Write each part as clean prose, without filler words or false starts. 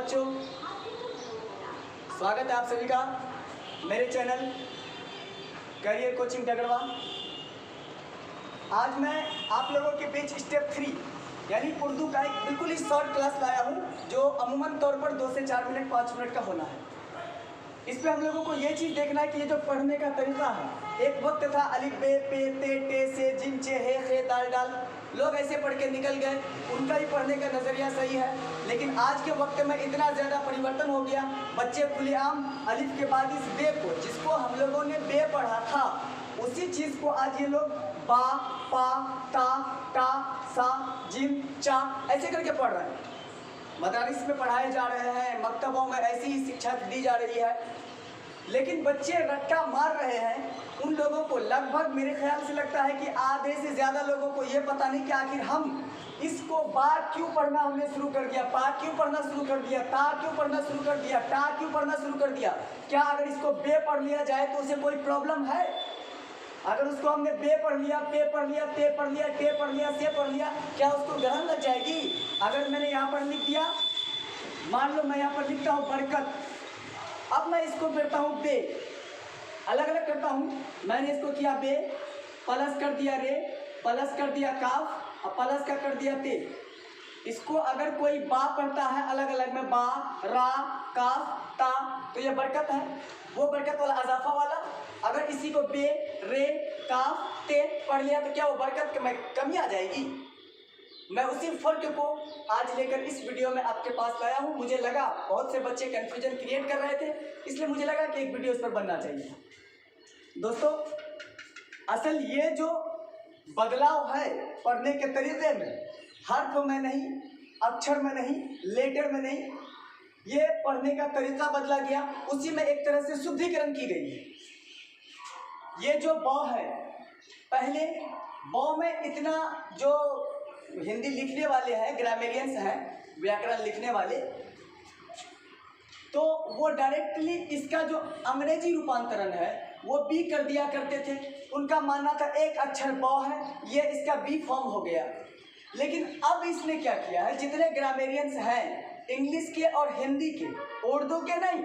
बच्चों, स्वागत है आप सभी का मेरे चैनल करियर कोचिंग टगड़वा। आज मैं आप लोगों के बीच स्टेप 3 यानी उर्दू का एक बिल्कुल ही शॉर्ट क्लास लाया हूँ, जो अमूमन तौर पर 2 से 4 मिनट 5 मिनट का होना है। इस पे हम लोगों को ये चीज़ देखना है कि ये जो पढ़ने का तरीका है, एक वक्त था अलिफ बे पे ते टे से जिम चे हे खे दाल डाल, लोग ऐसे पढ़ के निकल गए, उनका ही पढ़ने का नज़रिया सही है। लेकिन आज के वक्त में इतना ज़्यादा परिवर्तन हो गया, बच्चे खुलेआम अलिफ के बाद इस बे को, जिसको हम लोगों ने बे पढ़ा था, उसी चीज़ को आज ये लोग बा पा ता टा सा जिम चा ऐसे करके पढ़ रहे हैं। मदारिस में पढ़ाए जा रहे हैं, मकतबों में ऐसी ही शिक्षा दी जा रही है, लेकिन बच्चे रट्टा मार रहे हैं। उन लोगों को लगभग मेरे ख्याल से लगता है कि आधे से ज़्यादा लोगों को ये पता नहीं कि आखिर हम इसको बा क्यों पढ़ना हमने शुरू कर दिया, पा क्यों पढ़ना शुरू कर दिया, ता क्यों पढ़ना शुरू कर दिया, टा क्यों पढ़ना शुरू कर दिया। क्या अगर इसको बे पढ़ लिया जाए तो उसे कोई प्रॉब्लम है? अगर उसको हमने बे पढ़ लिया, पे पढ़ लिया, ते पढ़ लिया, टे पढ़ लिया, से पढ़ लिया, क्या उसको ग्रहण लग जाएगी? अगर मैंने यहाँ पर लिख दिया, मान लो मैं यहाँ पर लिखता हूँ बरकत, अब मैं इसको करता हूँ बे, अलग अलग करता हूँ। मैंने इसको किया बे, प्लस कर दिया रे, प्लस कर दिया काफ और प्लस का कर दिया ते। इसको अगर कोई बा पढ़ता है अलग अलग में, बा रा काफ ता, तो ये बरकत है, वो बरकत वाला अजाफा वाला। अगर इसी को बे रे काफ ते पढ़ लिया तो क्या वो बरकत में कमी आ जाएगी? मैं उसी फर्क को आज लेकर इस वीडियो में आपके पास लाया हूँ। मुझे लगा बहुत से बच्चे कन्फ्यूजन क्रिएट कर रहे थे, इसलिए मुझे लगा कि एक वीडियो इस पर बनना चाहिए। दोस्तों, असल ये जो बदलाव है पढ़ने के तरीके में, हर्फ में नहीं, अक्षर में नहीं, लेटर में नहीं, ये पढ़ने का तरीका बदला गया, उसी में एक तरह से शुद्धिकरण की गई है। ये जो बौ है, पहले बौ में इतना जो हिंदी लिखने वाले हैं, ग्रामेरियंस हैं, व्याकरण लिखने वाले, तो वो डायरेक्टली इसका जो अंग्रेजी रूपांतरण है वो बी कर दिया करते थे। उनका मानना था एक अक्षर बौ है, ये इसका बी फॉर्म हो गया। लेकिन अब इसने क्या किया है, जितने ग्रामेरियंस हैं इंग्लिश के और हिंदी के, उर्दू के नहीं,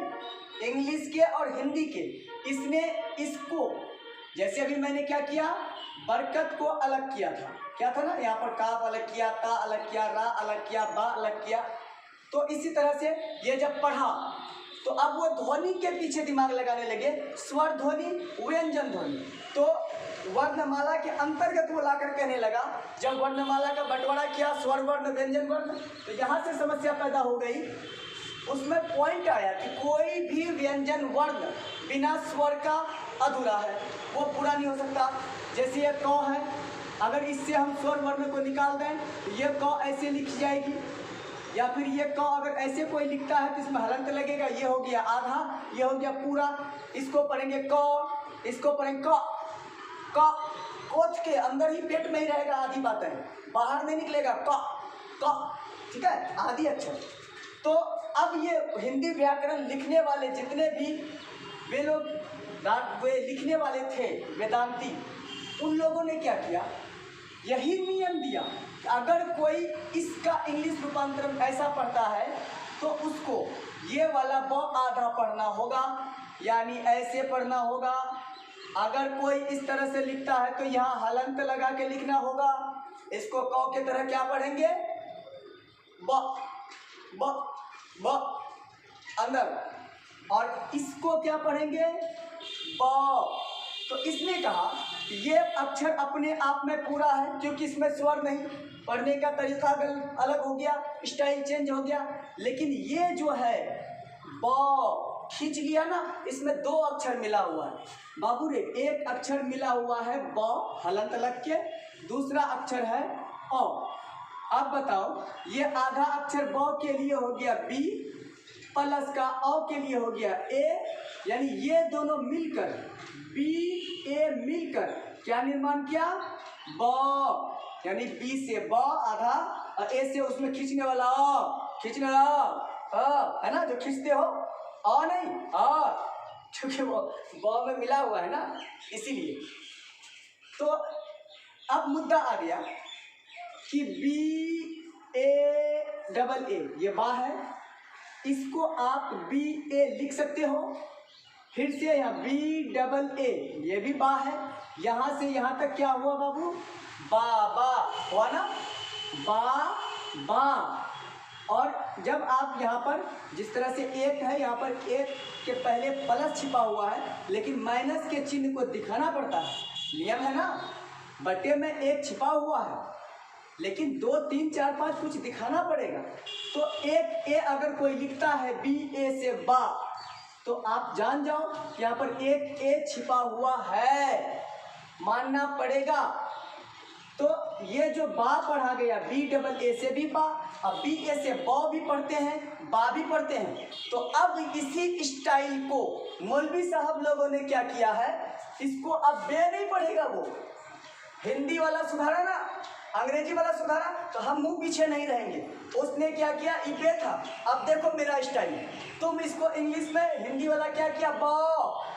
इंग्लिश के और हिंदी के, इसने इसको, जैसे अभी मैंने क्या किया, बरकत को अलग किया था, क्या था ना, यहाँ पर काफ अलग किया, ता अलग किया, रा अलग किया, बा अलग किया। तो इसी तरह से ये जब पढ़ा तो अब वो ध्वनि के पीछे दिमाग लगाने लगे, स्वर ध्वनि, व्यंजन ध्वनि। तो वर्णमाला के अंतर्गत वो लाकर कहने लगा, जब वर्णमाला का बंटवारा किया स्वर वर्ण व्यंजन वर्ण, तो यहाँ से समस्या पैदा हो गई। उसमें पॉइंट आया कि कोई भी व्यंजन वर्ण बिना स्वर का अधूरा है, वो पूरा नहीं हो सकता। जैसे ये क है, अगर इससे हम स्वर वर्ण को निकाल दें तो ये क ऐसे लिखी जाएगी, या फिर ये क अगर ऐसे कोई लिखता है तो इसमें हलंत लगेगा, ये हो गया आधा, ये हो गया पूरा। इसको पढ़ेंगे क, इसको पढ़ेंगे क, क कोच के अंदर ही पेट में ही रहेगा, आधी बातें बाहर नहीं निकलेगा, क क, ठीक है, आधी अक्षर। तो अब ये हिंदी व्याकरण लिखने वाले जितने भी वे लोग वे लिखने वाले थे वेदांती, उन लोगों ने क्या किया, यही नियम दिया कि अगर कोई इसका इंग्लिश रूपांतरण ऐसा पढ़ता है तो उसको ये वाला ब आधा पढ़ना होगा, यानी ऐसे पढ़ना होगा। अगर कोई इस तरह से लिखता है तो यहाँ हलंत लगा के लिखना होगा। इसको क के तरह क्या पढ़ेंगे, ब ब ब अंदर, और इसको क्या पढ़ेंगे, ब। तो इसने कहा कि ये अक्षर अपने आप में पूरा है, क्योंकि इसमें स्वर नहीं, पढ़ने का तरीका अलग हो गया, स्टाइल चेंज हो गया। लेकिन ये जो है ब खींच लिया ना, इसमें 2 अक्षर मिला हुआ है बाबू रे, एक अक्षर मिला हुआ है ब हलंत लग के, दूसरा अक्षर है अ। अब बताओ, ये आधा अक्षर ब के लिए हो गया बी, प्लस का अ के लिए हो गया ए, यानी ये दोनों मिलकर बी ए मिलकर क्या निर्माण किया, ब, यानी बी से ब आधा और ए से उसमें खींचने वाला अ, खींचने वाला है ना, जो खींचते हो अ नहीं अ, क्योंकि वो ब में मिला हुआ है ना, इसीलिए। तो अब मुद्दा आ गया कि बी ए डबल ए, ये बा है, इसको आप बी ए लिख सकते हो। फिर से यहाँ बी डबल ए, ये भी बा है। यहाँ से यहाँ तक क्या हुआ बाबू? बा बा हुआ ना, बा बा। और जब आप यहाँ पर जिस तरह से एक है, यहाँ पर एक के पहले प्लस छिपा हुआ है, लेकिन माइनस के चिन्ह को दिखाना पड़ता है, नियम है ना। बटे में एक छिपा हुआ है, लेकिन 2 3 4 5 कुछ दिखाना पड़ेगा। तो एक ए अगर कोई लिखता है बी ए से बा, तो आप जान जाओ यहाँ पर एक ए छिपा हुआ है, मानना पड़ेगा। तो ये जो बा पढ़ा गया, बी डबल ए से भी बा, अब बी ए से बा भी पढ़ते हैं, बा भी पढ़ते हैं। तो अब इसी स्टाइल को मौलवी साहब लोगों ने क्या किया है, इसको अब बे नहीं पढ़ेगा, वो हिंदी वाला सुधारा ना, अंग्रेजी वाला सुधारा, तो हम मुंह पीछे नहीं रहेंगे। उसने क्या किया, इबे था। अब देखो मेरा स्टाइल, तुम इसको इंग्लिश में, हिंदी वाला क्या किया, बा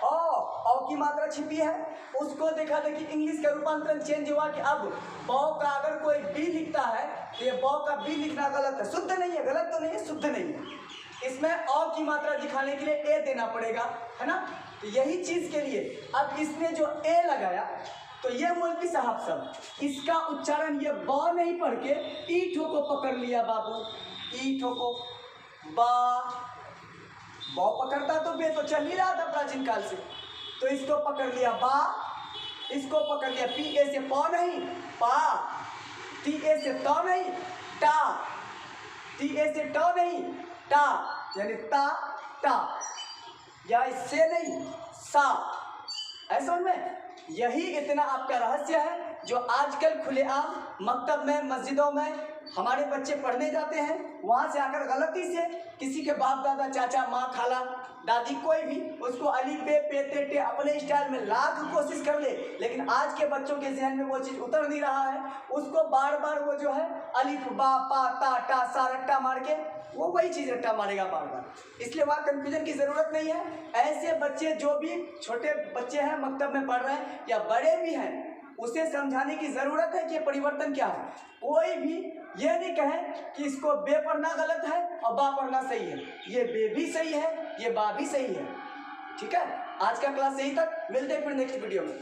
औ की मात्रा छिपी है, उसको देखा था कि इंग्लिश का रूपांतरण चेंज हुआ कि अब बा का अगर कोई बी लिखता है तो ये बा का बी लिखना गलत है, शुद्ध नहीं है, गलत तो नहीं है, शुद्ध नहीं है। इसमें औ की मात्रा दिखाने के लिए ए देना पड़ेगा, है ना। तो यही चीज के लिए अब इसने जो ए लगाया, तो ये मौलवी साहब सब इसका उच्चारण ये बा नहीं पढ़ के ईठो को पकड़ लिया बाबू, ईठो को बा पकड़ता तो बे तो चल ही रहा था प्राचीन काल से, तो इसको पकड़ लिया बा, इसको पकड़ लिया पी ए से पा नहीं पा, टी ए से ता नहीं टा, टी ए से टा नहीं टा, यानी ता टा, या इससे नहीं सा। ऐसा में यही इतना आपका रहस्य है जो आजकल खुलेआम मकतब में, मस्जिदों में हमारे बच्चे पढ़ने जाते हैं, वहाँ से आकर गलती से किसी के बाप दादा, चाचा, माँ, खाला, दादी, कोई भी उसको अलिफ बे पे ते टे अपने स्टाइल में लाख कोशिश कर ले, लेकिन आज के बच्चों के जहन में वो चीज़ उतर नहीं रहा है। उसको बार बार वो जो है अलिफ बा पा ता टा सा रट्टा मार के वो वही चीज़ रट्टा मारेगा बार बार, इसलिए वहाँ कन्फ्यूजन की ज़रूरत नहीं है। ऐसे बच्चे जो भी छोटे बच्चे हैं, मकतब में पढ़ रहे हैं या बड़े भी हैं, उसे समझाने की ज़रूरत है कि परिवर्तन क्या है। कोई भी ये नहीं कहे कि इसको बे पढ़ना गलत है और बा पढ़ना सही है, ये बे भी सही है, ये बा भी सही है। ठीक है, आज का क्लास यहीं तक, मिलते हैं फिर नेक्स्ट वीडियो में।